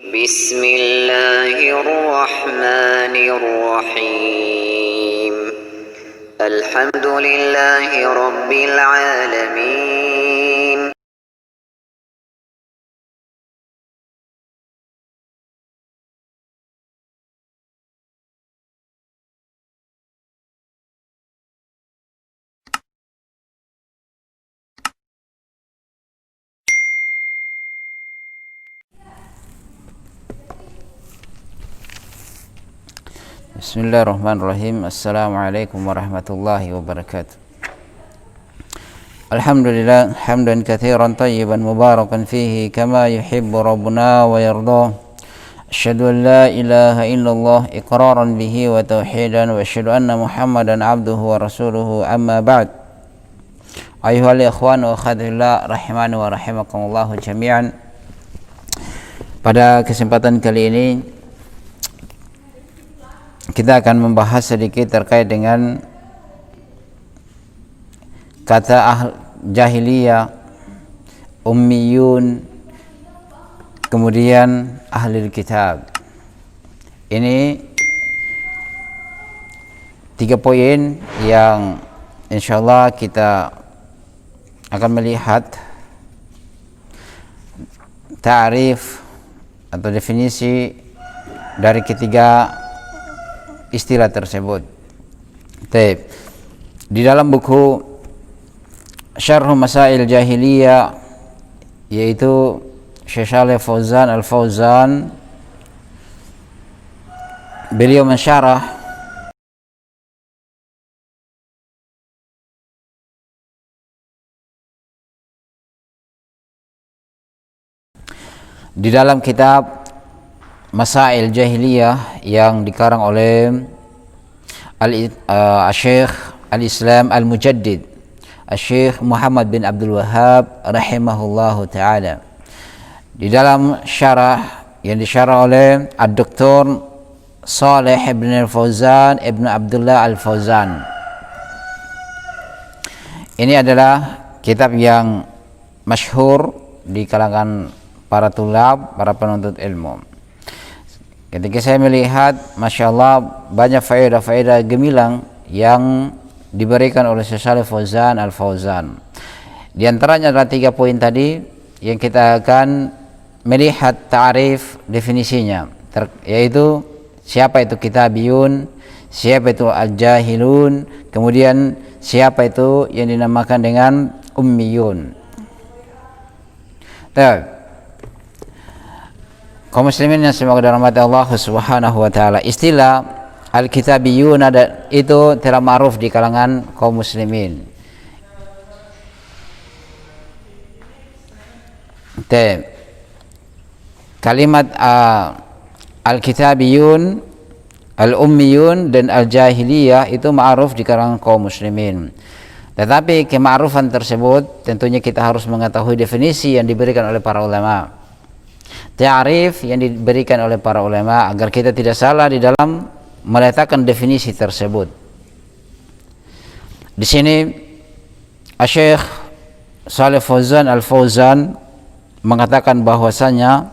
بسم الله الرحمن الرحيم الحمد لله رب العالمين Bismillahirrahmanirrahim. Assalamualaikum warahmatullahi wabarakatuh. Alhamdulillah hamdan katsiran tayyiban mubarakan fihi kama yuhibbu rabbuna wa yardah. Asyhadu an la ilaha illallah iqraran bihi wa tauhidan wa asyhadu anna Muhammadan abduhu wa rasuluhu amma ba'd. Ayyuhal ikhwan wa akhwatullah rahimani wa rahimakumullah jami'an. Pada kesempatan kali ini kita akan membahas sedikit terkait dengan kata jahiliyah, ummiyun, kemudian ahli kitab. Ini 3 poin yang insyaallah kita akan melihat ta'rif atau definisi dari ketiga istilah tersebut. Di dalam buku Syarh Masail Jahiliyah, yaitu Syekh Shalih Fauzan Al-Fauzan, beliau mensyarah di dalam kitab Masail Jahiliyah yang dikarang oleh Syekh Al-Islam Al-Mujaddid Syekh Muhammad bin Abdul Wahhab rahimahullahu ta'ala. Di dalam syarah yang disyarah oleh Dr. Saleh ibn Al-Fauzan ibn Abdullah Al-Fauzan. Ini adalah kitab yang masyhur di kalangan para tulab, para penuntut ilmu. Ketika saya melihat, Masya Allah, banyak faedah-faedah gemilang yang diberikan oleh Syekh Shalih Fauzan Al-Fauzan. Di antaranya adalah 3 poin tadi yang kita akan melihat ta'rif definisinya, yaitu siapa itu kitabiyun, siapa itu al-jahilun, kemudian siapa itu yang dinamakan dengan ummiyun. Kaum muslimin yang semoga dirahmati Allah Subhanahu wa taala, istilah al-kitabiyun itu telah ma'ruf di kalangan kaum muslimin. Kalimat al-kitabiyun, al-ummiyun dan al-jahiliyah itu ma'ruf di kalangan kaum muslimin. Tetapi kema'rufan tersebut tentunya kita harus mengetahui definisi yang diberikan oleh para ulama, ta'rif yang diberikan oleh para ulama, agar kita tidak salah di dalam meletakkan definisi tersebut. Di sini Syekh Shalih Fauzan Al-Fauzan mengatakan bahwasanya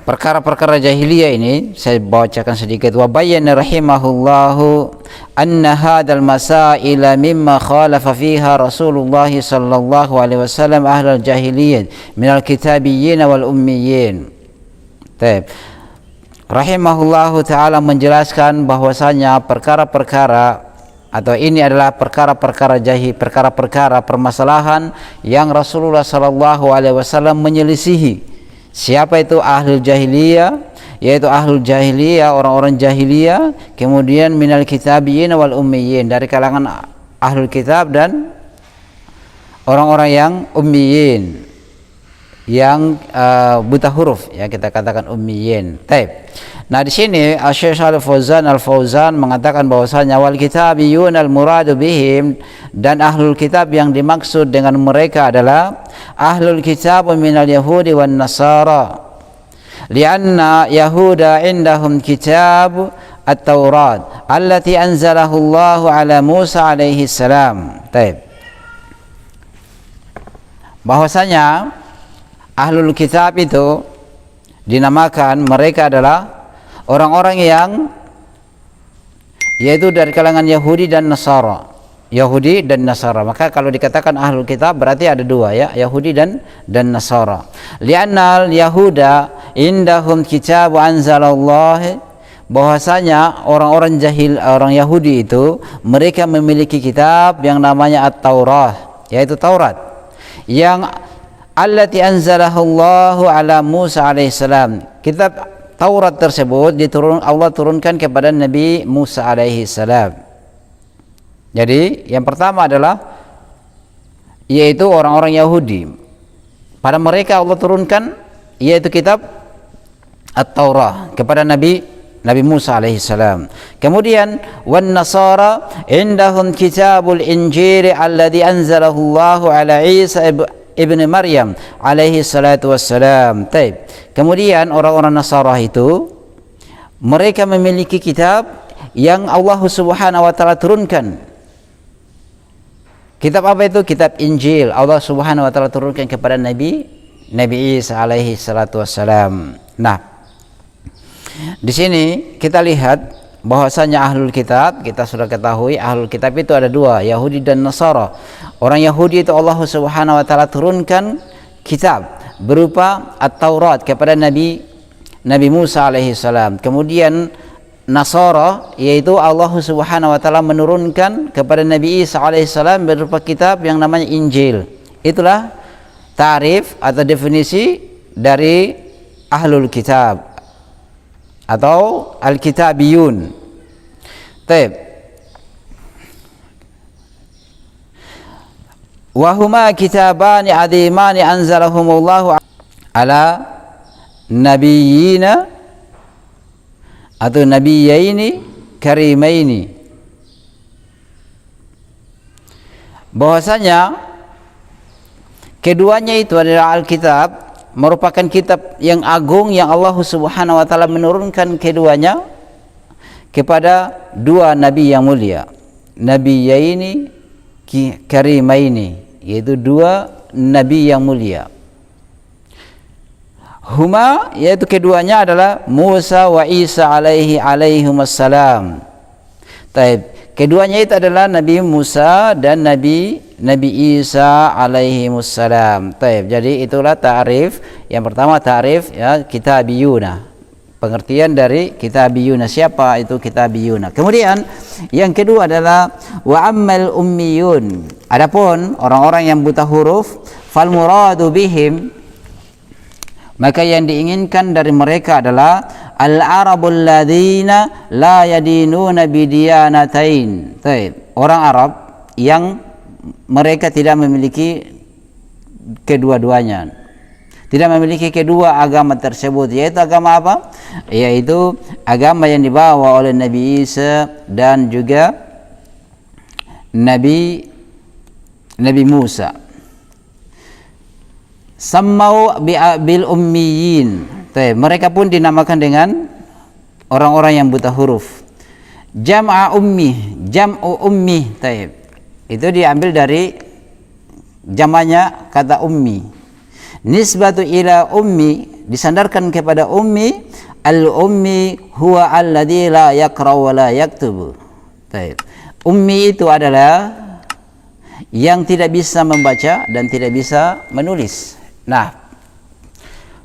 perkara-perkara jahiliyah ini, saya bacakan sedikit. Wa bayyana rahimahullahu anna hadzal masaila mimma khalafa fiha Rasulullah sallallahu alaihi wasallam ahlal jahiliyyah minal kitabiyyin wal ummiyyin. Rahimahullahu taala menjelaskan bahwasanya perkara-perkara atau ini adalah perkara-perkara permasalahan yang Rasulullah sallallahu alaihi wasallam menyelisihi. Siapa itu ahlul jahiliyah? Yaitu ahlul jahiliyah, orang-orang jahiliyah, kemudian minal kitabiyyin wal ummiyyin, dari kalangan ahlul kitab dan orang-orang yang ummiyin, yang buta huruf, ya kita katakan ummiyin. Nah, di sini Syekh Shalih Fauzan Al-Fauzan mengatakan bahwasanya wal kitabiyun al-muradu bihim, dan ahlul kitab yang dimaksud dengan mereka adalah ahlul kitab minal yahudi wan nasara, lianna yahuda indahum kitab at-taurat allati anzalahu Allah ala Musa alaihi salam. Bahwasanya Ahlul kitab itu dinamakan mereka adalah orang-orang yang yaitu dari kalangan Yahudi dan Nasara. Yahudi dan Nasara. Maka kalau dikatakan ahlul kitab berarti ada dua ya, Yahudi dan Nasara. Li'annal yahuda indahum kitab anzalallah, bahwasanya orang-orang jahil, orang Yahudi itu mereka memiliki kitab yang namanya At-Taurah, yaitu Taurat, yang allati anzalahullahu ala Musa alaihissalam. Kitab Taurat tersebut Allah turunkan kepada Nabi Musa alaihissalam. Jadi yang pertama adalah yaitu orang-orang Yahudi, pada mereka Allah turunkan yaitu kitab At-Taurah kepada Nabi Musa alaihissalam. Kemudian wan Nasara indahum kitabul Injil alladzi anzalahu Allahu ala Isa ibn Maryam alaihi salatu wassalam. Taib. Kemudian orang-orang Nasara itu mereka memiliki kitab yang Allah Subhanahu wa taala turunkan. Kitab apa itu? Kitab Injil. Allah Subhanahu wa taala turunkan kepada Nabi Isa alaihi salatu wassalam. Nah, di sini kita lihat bahwasanya ahlul kitab, kita sudah ketahui ahlul kitab itu ada dua, Yahudi dan Nasara. Orang Yahudi itu Allah Subhanahu wa taala turunkan kitab berupa At-Taurat kepada Nabi Musa alaihi salam. Kemudian Nasara yaitu Allah Subhanahu wa taala menurunkan kepada Nabi Isa alaihi salam berupa kitab yang namanya Injil. Itulah ta'rif atau definisi dari ahlul kitab atau al-kitabiyun. Taib. Wa huma kitabani azimani anzalahumullahu ala nabiyyina atau nabiyaini karimaini, bahwasanya keduanya itu adalah Alkitab, merupakan kitab yang agung yang Allah Subhanahu wa taala menurunkan keduanya kepada dua nabi yang mulia, nabiyaini karimaini, yaitu dua nabi yang mulia. Huma yaitu keduanya adalah Musa wa Isa alaihimussalam. Taib. Keduanya itu adalah Nabi Musa dan Nabi Isa alaihimussalam. Taib. Jadi itulah ta'rif. Yang pertama ta'rif ya kitabiyuna. Pengertian dari kitabiyuna, siapa itu kitabiyuna. Kemudian yang kedua adalah wa ammal ummiyun. Adapun orang-orang yang buta huruf, fal muradu bihim, maka yang diinginkan dari mereka adalah al-arabul ladzina la yadinuna bidiyanatain. Orang Arab yang mereka tidak memiliki kedua-duanya, tidak memiliki kedua agama tersebut. Yaitu agama apa? Yaitu agama yang dibawa oleh Nabi Isa dan juga Nabi Musa. Sammau bil ummiyin. Mereka pun dinamakan dengan orang-orang yang buta huruf. Jam'u ummi. Itu diambil dari jamannya kata ummi. Nisbatu ila ummi, disandarkan kepada ummi. Al ummi huwa alladzi la yaqra wa la yaktubu. Ummi itu adalah yang tidak bisa membaca dan tidak bisa menulis. Nah,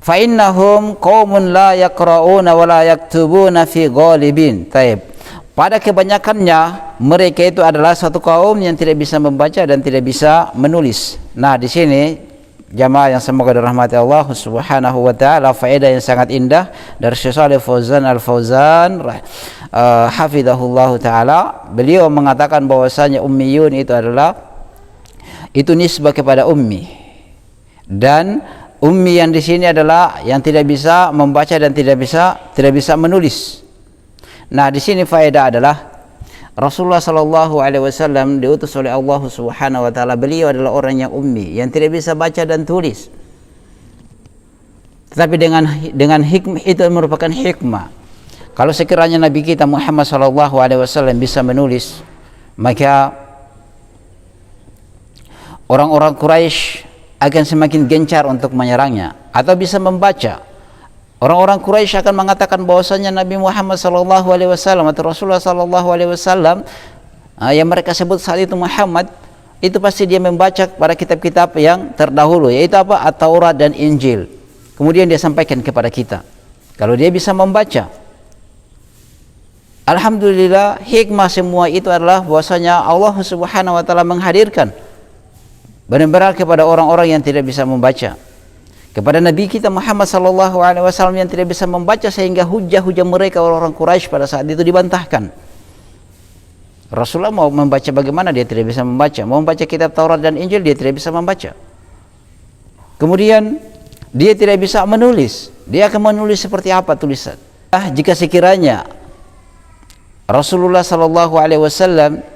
fa innahum qaumun la yaqra'una wa la yaktubuna fi ghalibin. Taib. Pada kebanyakannya mereka itu adalah satu kaum yang tidak bisa membaca dan tidak bisa menulis. Nah, di sini jamaah yang semoga dirahmati Allah Subhanahu wa taala, faedah yang sangat indah dari Syekh Shalih Fauzan Al-Fauzan hafizahullah taala. Beliau mengatakan bahwasanya ummiyun itu adalah itu nisbah kepada ummi. Dan ummi yang di sini adalah yang tidak bisa membaca dan tidak bisa menulis. Nah, di sini faedah adalah Rasulullah sallallahu alaihi wasallam diutus oleh Allah Subhanahu wa taala. Beliau adalah orang yang ummi, yang tidak bisa baca dan tulis. Tetapi dengan hikmah, itu merupakan hikmah. Kalau sekiranya Nabi kita Muhammad sallallahu alaihi wasallam bisa menulis, maka orang-orang Quraisy akan semakin gencar untuk menyerangnya atau bisa membaca. Orang-orang Quraisy akan mengatakan bahwasanya Nabi Muhammad sallallahu alaihi wasallam atau Rasulullah sallallahu alaihi wasallam yang mereka sebut saat itu Muhammad, itu pasti dia membaca pada kitab-kitab yang terdahulu, yaitu apa? At-Taurat dan Injil. Kemudian dia sampaikan kepada kita. Kalau dia bisa membaca, alhamdulillah, hikmah semua itu adalah bahwasanya Allah Subhanahu wa taala menghadirkan benar-benar kepada orang-orang yang tidak bisa membaca, kepada Nabi kita Muhammad sallallahu alaihi wasallam yang tidak bisa membaca, sehingga hujah-hujah mereka orang-orang Quraisy pada saat itu dibantahkan. Rasulullah mau membaca bagaimana, dia tidak bisa membaca. Mau membaca kitab Taurat dan Injil, dia tidak bisa membaca. Kemudian dia tidak bisa menulis. Dia akan menulis seperti apa tulisan? Jika sekiranya Rasulullah sallallahu alaihi wasallam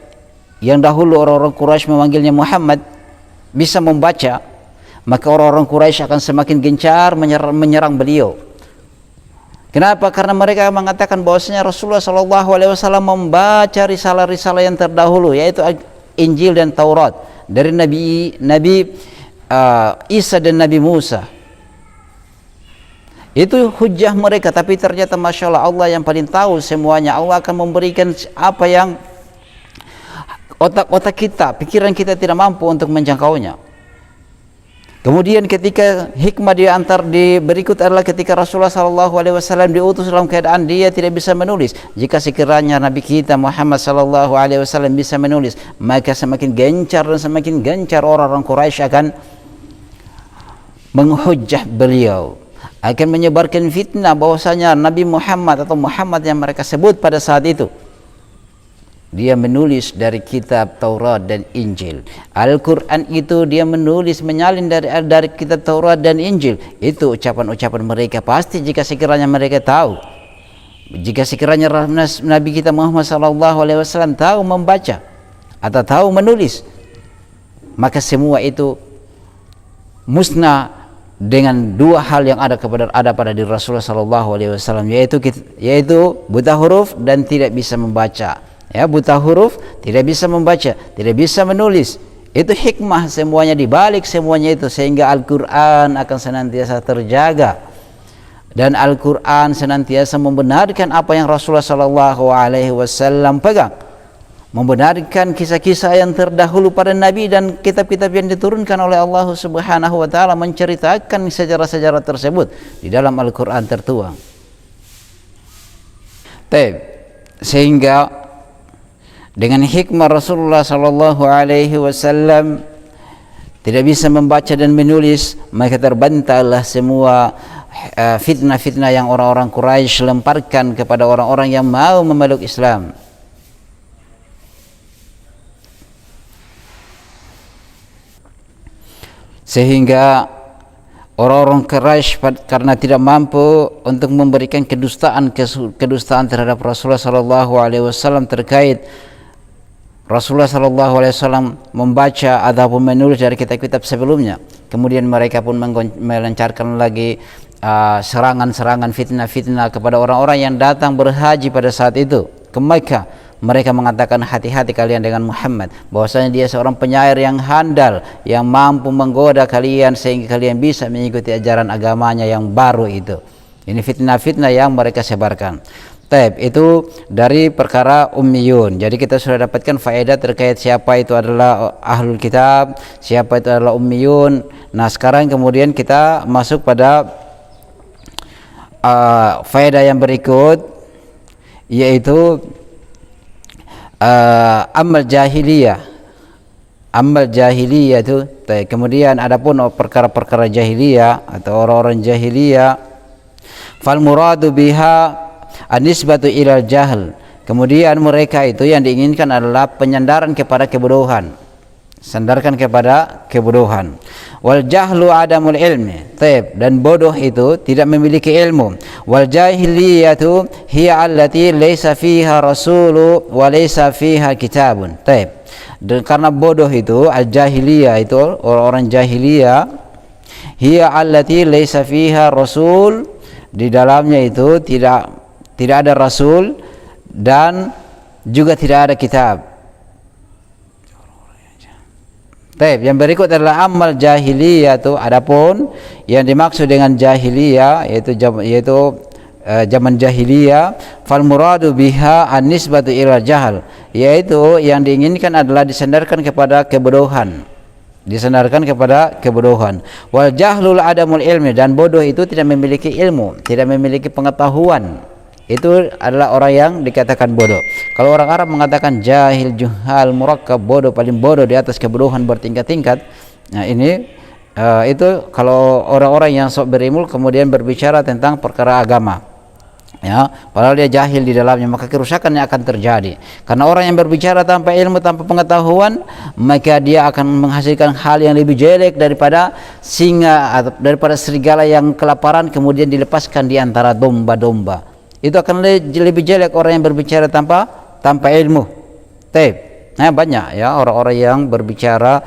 yang dahulu orang-orang Quraisy memanggilnya Muhammad bisa membaca, maka orang-orang Quraisy akan semakin gencar menyerang beliau. Kenapa? Karena mereka mengatakan bahwasanya Rasulullah sallallahu alaihi wasallam membaca risalah-risalah yang terdahulu, yaitu Injil dan Taurat dari Nabi Isa dan Nabi Musa. Itu hujah mereka, tapi ternyata Masya Allah yang paling tahu semuanya. Allah akan memberikan apa yang otak-otak kita, pikiran kita tidak mampu untuk menjangkaunya. Kemudian ketika hikmah di berikut adalah ketika Rasulullah sallallahu alaihi wasallam diutus dalam keadaan dia tidak bisa menulis. Jika sekiranya Nabi kita Muhammad sallallahu alaihi wasallam bisa menulis, maka semakin gencar dan semakin gencar orang-orang Quraisy akan menghujah beliau, akan menyebarkan fitnah bahwasanya Nabi Muhammad atau Muhammad yang mereka sebut pada saat itu, dia menulis dari kitab Taurat dan Injil. Al-Quran itu dia menulis, menyalin dari kitab Taurat dan Injil. Itu ucapan-ucapan mereka. Pasti jika sekiranya mereka tahu, jika sekiranya Nabi kita Muhammad SAW tahu membaca atau tahu menulis, maka semua itu musnah dengan dua hal yang ada pada diri Rasulullah SAW, yaitu buta huruf dan tidak bisa membaca. Ya, buta huruf, tidak bisa membaca, tidak bisa menulis. Itu hikmah semuanya, dibalik semuanya itu, sehingga Al-Quran akan senantiasa terjaga, dan Al-Quran senantiasa membenarkan apa yang Rasulullah SAW pegang, membenarkan kisah-kisah yang terdahulu pada Nabi dan kitab-kitab yang diturunkan oleh Allah Subhanahu wa taala, menceritakan sejarah-sejarah tersebut di dalam Al-Quran tertuang. Sehingga dengan hikmah Rasulullah sallallahu alaihi wasallam tidak bisa membaca dan menulis, maka terbantahlah semua fitnah-fitnah yang orang-orang Quraisy lemparkan kepada orang-orang yang mau memeluk Islam. Sehingga orang-orang Quraisy karena tidak mampu untuk memberikan kedustaan terhadap Rasulullah sallallahu alaihi wasallam terkait Rasulullah sallallahu alaihi wasallam membaca ataupun menulis dari kitab-kitab sebelumnya, kemudian mereka pun melancarkan lagi serangan-serangan, fitnah-fitnah kepada orang-orang yang datang berhaji pada saat itu ke Mekah. Mereka mengatakan, hati-hati kalian dengan Muhammad, bahwasanya dia seorang penyair yang handal, yang mampu menggoda kalian sehingga kalian bisa mengikuti ajaran agamanya yang baru itu. Ini fitnah-fitnah yang mereka sebarkan. Itu dari perkara ummiyun. Jadi kita sudah dapatkan faedah terkait siapa itu adalah ahlul kitab, siapa itu adalah ummiyun. Nah, sekarang kemudian kita masuk pada faedah yang berikut, yaitu amal jahiliyah. Amal jahiliyah itu, kemudian adapun perkara-perkara jahiliyah atau orang-orang jahiliyah, fal muradu biha anisbatu ilal jahl. Kemudian mereka itu yang diinginkan adalah penyandaran kepada kebodohan, sandarkan kepada kebodohan. Wal jahlu adamul ilmi, dan bodoh itu tidak memiliki ilmu. Wal jahiliyatu hiya allati laysa fiha rasulu wa laysa fiha kitabun. Dan karena bodoh itu, al jahiliyah itu orang-orang jahiliyah, hiya allati laysa fiha rasul, di dalamnya itu tidak ada rasul dan juga tidak ada kitab. Taib, yang berikut adalah amal jahiliyah tu. Adapun yang dimaksud dengan jahiliyah yaitu zaman jahiliyah, fal muradu biha an-nisbatu ila jahal, yaitu yang diinginkan adalah disandarkan kepada kebodohan. Wal jahlul adamul ilmi, dan bodoh itu tidak memiliki ilmu, tidak memiliki pengetahuan. Itu adalah orang yang dikatakan bodoh. Kalau orang Arab mengatakan jahil, juhal, murakkab, bodoh, paling bodoh di atas kebodohan bertingkat-tingkat. Nah ini itu kalau orang-orang yang sok berilmu kemudian berbicara tentang perkara agama, ya, padahal dia jahil di dalamnya, maka kerusakan yang akan terjadi. Karena orang yang berbicara tanpa ilmu, tanpa pengetahuan, maka dia akan menghasilkan hal yang lebih jelek daripada singa atau daripada serigala yang kelaparan kemudian dilepaskan di antara domba-domba. Itu akan lebih jelek orang yang berbicara tanpa ilmu. Nah, banyak ya orang-orang yang berbicara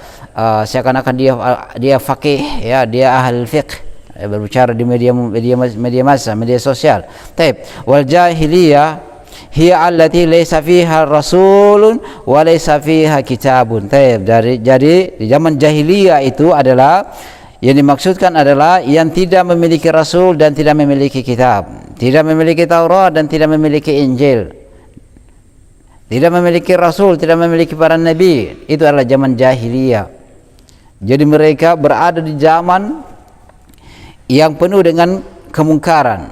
seakan-akan dia faqih, ya, dia ahli fiqh, berbicara di media sosial. Wal jahiliyah hiya allati laysa fiha rasulun wa laysa fiha kitabun. Jadi di zaman jahiliyah itu adalah yang dimaksudkan adalah yang tidak memiliki rasul dan tidak memiliki kitab, tidak memiliki Taurat dan tidak memiliki Injil, tidak memiliki rasul, tidak memiliki para nabi. Itu adalah zaman jahiliyah. Jadi mereka berada di zaman yang penuh dengan kemungkaran,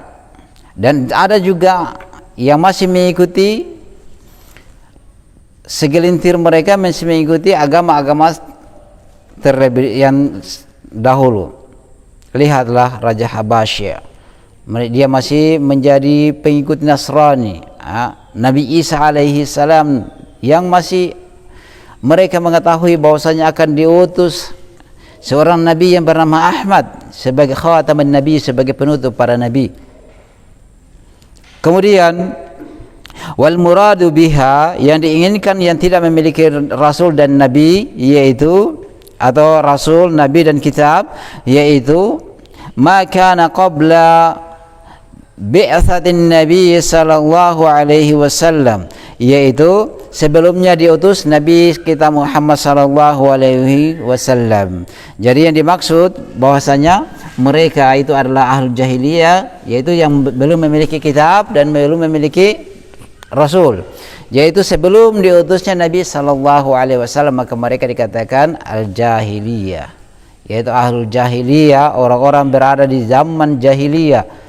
dan ada juga yang masih mengikuti, segelintir mereka masih mengikuti agama-agama terlebih yang dahulu. Lihatlah Raja Habasyah, dia masih menjadi pengikut Nasrani. Nabi Isa alaihi salam yang masih mereka mengetahui bahwasanya akan diutus seorang nabi yang bernama Ahmad sebagai khataman nabi, sebagai penutup para nabi. Kemudian wal muradu biha, yang diinginkan yang tidak memiliki rasul dan nabi, yaitu atau rasul, nabi dan kitab, yaitu ma kana qabla bi'atsatin nabi sallallahu alaihi wasallam, yaitu sebelumnya diutus nabi kita Muhammad sallallahu alaihi wasallam. Jadi yang dimaksud bahwasanya mereka itu adalah ahlul jahiliyah, yaitu yang belum memiliki kitab dan belum memiliki rasul, yaitu sebelum diutusnya Nabi sallallahu alaihi wasallam, maka mereka dikatakan al-jahiliyah, yaitu ahlul jahiliyah, orang-orang berada di zaman jahiliyah.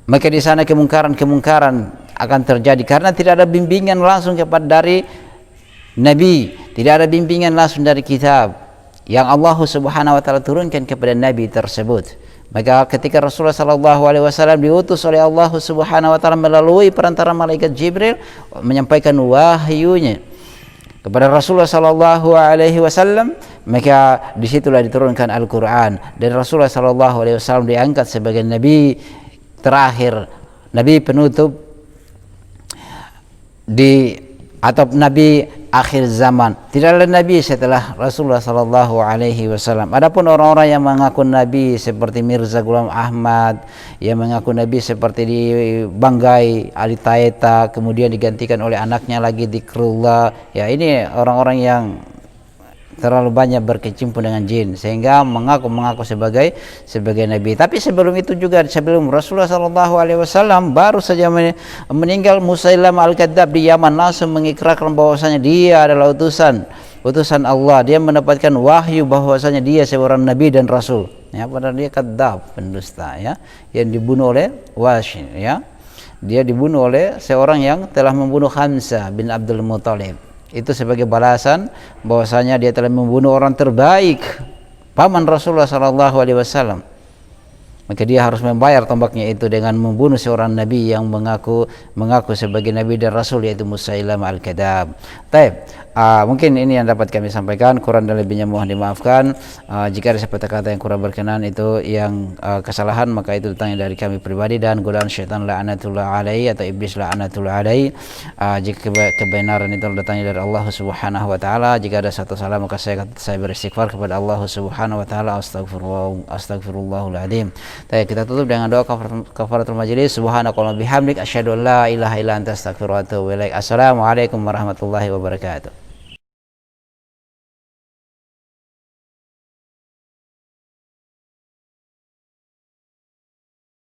Maka di sana kemungkaran akan terjadi karena tidak ada bimbingan langsung kepada dari Nabi, tidak ada bimbingan langsung dari kitab yang Allah Subhanahu wa taala turunkan kepada Nabi tersebut. Maka ketika Rasulullah sallallahu alaihi wasallam diutus oleh Allah Subhanahu wa taala melalui perantara malaikat Jibril menyampaikan wahyunya kepada Rasulullah sallallahu alaihi wasallam, maka disitulah diturunkan Al-Qur'an, dan Rasulullah sallallahu alaihi wasallam diangkat sebagai nabi terakhir, nabi penutup atau nabi akhir zaman. Tidak ada nabi setelah Rasulullah sallallahu alaihi wasallam. Adapun orang-orang yang mengaku nabi seperti Mirza Ghulam Ahmad, yang mengaku nabi seperti di Banggai Ali Taeta, kemudian digantikan oleh anaknya lagi Dzikrullah, ya ini orang-orang yang terlalu banyak berkecimpung dengan jin sehingga mengaku sebagai nabi. Tapi sebelum itu juga, sebelum Rasulullah sallallahu alaihi wasallam baru saja meninggal Musailamah al-Kadzdzab di Yaman, langsung mengikrarkan bahwasanya dia adalah utusan Allah. Dia mendapatkan wahyu bahwasanya dia seorang nabi dan rasul. Ya, padahal dia kadzdzab, pendusta, ya, yang dibunuh oleh Washi, ya. Dia dibunuh oleh seorang yang telah membunuh Hamzah bin Abdul Muthalib. Itu sebagai balasan bahwasanya dia telah membunuh orang terbaik, paman Rasulullah sallallahu alaihi wasallam. Maka dia harus membayar tombaknya itu dengan membunuh seorang nabi yang mengaku sebagai nabi dan rasul, yaitu Musailamah al-Kadzdzab. Mungkin ini yang dapat kami sampaikan, kurang dan lebihnya mohon dimaafkan. Jika ada kata-kata yang kurang berkenan, itu yang kesalahan, maka itu datangnya dari kami pribadi dan godaan syaitan la'natullah alaihi atau iblis la'natullah alaihi. Jika kebenaran itu datangnya dari Allah Subhanahu wa taala, jika ada satu salah maka saya beristighfar kepada Allah Subhanahu wa taala. Astaghfirullahal adzim. Kita tutup dengan doa kafaratul majelis. Subhanakallahumma bihamdik asyhadu an la ilaha illa anta astaghfiruka wa atubu ilaik. Assalamualaikum warahmatullahi wabarakatuh.